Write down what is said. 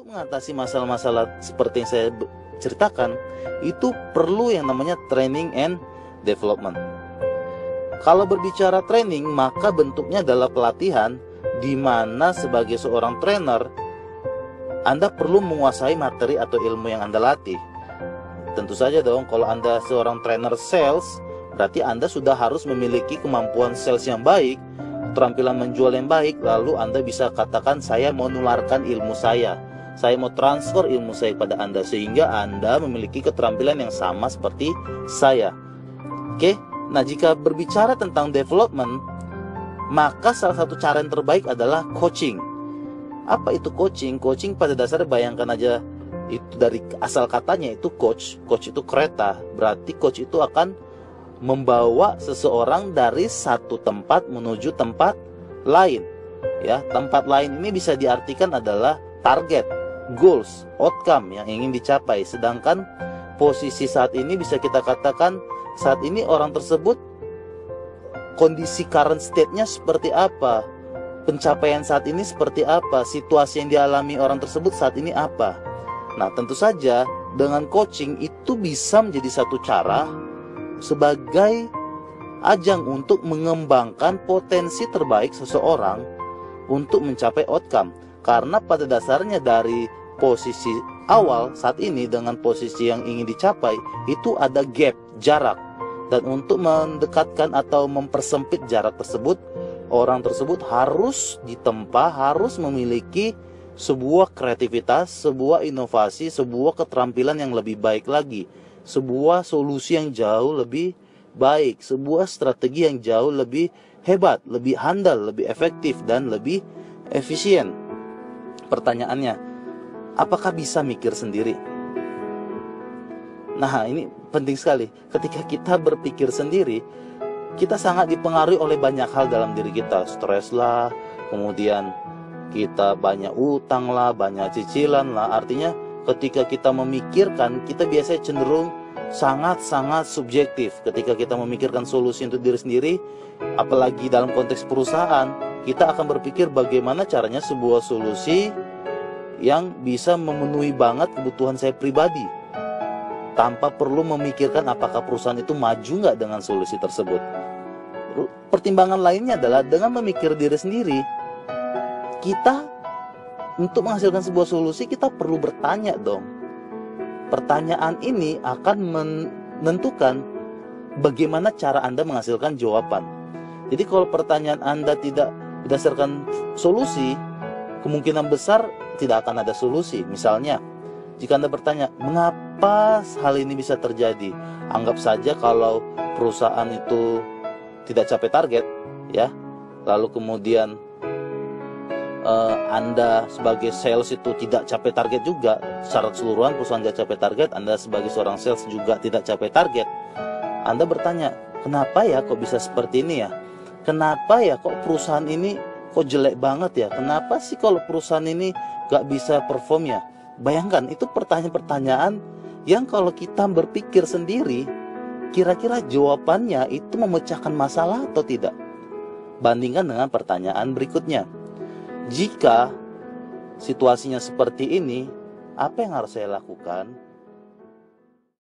untuk mengatasi masalah-masalah seperti yang saya ceritakan, itu perlu yang namanya training and development. Kalau berbicara training, maka bentuknya adalah pelatihan di mana sebagai seorang trainer, Anda perlu menguasai materi atau ilmu yang Anda latih. Tentu saja dong, kalau Anda seorang trainer sales, berarti Anda sudah harus memiliki kemampuan sales yang baik, keterampilan menjual yang baik, lalu Anda bisa katakan, saya mau nularkan ilmu saya mau transfer ilmu saya kepada Anda, sehingga Anda memiliki keterampilan yang sama seperti saya. Oke, nah jika berbicara tentang development, maka salah satu cara yang terbaik adalah coaching. Apa itu coaching? Coaching pada dasarnya, bayangkan aja, itu dari asal katanya itu coach itu kereta, berarti coach itu akan membawa seseorang dari satu tempat menuju tempat lain. Ya, tempat lain ini bisa diartikan adalah target, goals, outcome yang ingin dicapai. Sedangkan posisi saat ini bisa kita katakan, saat ini orang tersebut kondisi current state-nya seperti apa, pencapaian saat ini seperti apa, situasi yang dialami orang tersebut saat ini apa. Nah, tentu saja dengan coaching itu bisa menjadi satu cara sebagai ajang untuk mengembangkan potensi terbaik seseorang untuk mencapai outcome. Karena pada dasarnya dari posisi awal saat ini dengan posisi yang ingin dicapai, itu ada gap, jarak. Dan untuk mendekatkan atau mempersempit jarak tersebut, orang tersebut harus ditempa, harus memiliki sebuah kreativitas, sebuah inovasi, sebuah keterampilan yang lebih baik lagi, sebuah solusi yang jauh lebih baik, sebuah strategi yang jauh lebih hebat, lebih handal, lebih efektif, dan lebih efisien. Pertanyaannya, apakah bisa mikir sendiri? Nah, ini penting sekali. Ketika kita berpikir sendiri, kita sangat dipengaruhi oleh banyak hal dalam diri kita. Stres lah, kemudian kita banyak utang lah, banyak cicilan lah. Artinya ketika kita memikirkan, kita biasanya cenderung sangat-sangat subjektif. Ketika kita memikirkan solusi untuk diri sendiri, apalagi dalam konteks perusahaan, kita akan berpikir bagaimana caranya sebuah solusi yang bisa memenuhi banget kebutuhan saya pribadi, tanpa perlu memikirkan apakah perusahaan itu maju nggak dengan solusi tersebut. Pertimbangan lainnya adalah dengan memikir diri sendiri, kita untuk menghasilkan sebuah solusi, kita perlu bertanya dong. Pertanyaan ini akan menentukan bagaimana cara Anda menghasilkan jawaban. Jadi kalau pertanyaan Anda tidak berdasarkan solusi, kemungkinan besar tidak akan ada solusi. Misalnya, jika Anda bertanya, mengapa hal ini bisa terjadi? Anggap saja kalau perusahaan itu tidak capai target, ya. Lalu kemudian Anda sebagai sales itu tidak capai target juga. Secara keseluruhan perusahaan tidak capai target, Anda sebagai seorang sales juga tidak capai target. Anda bertanya, kenapa ya kok bisa seperti ini ya? Kenapa ya kok perusahaan ini kok jelek banget ya? Kenapa sih kalau perusahaan ini gak bisa perform ya? Bayangkan, itu pertanyaan-pertanyaan yang kalau kita berpikir sendiri, kira-kira jawabannya itu memecahkan masalah atau tidak? Bandingkan dengan pertanyaan berikutnya. Jika situasinya seperti ini, apa yang harus saya lakukan?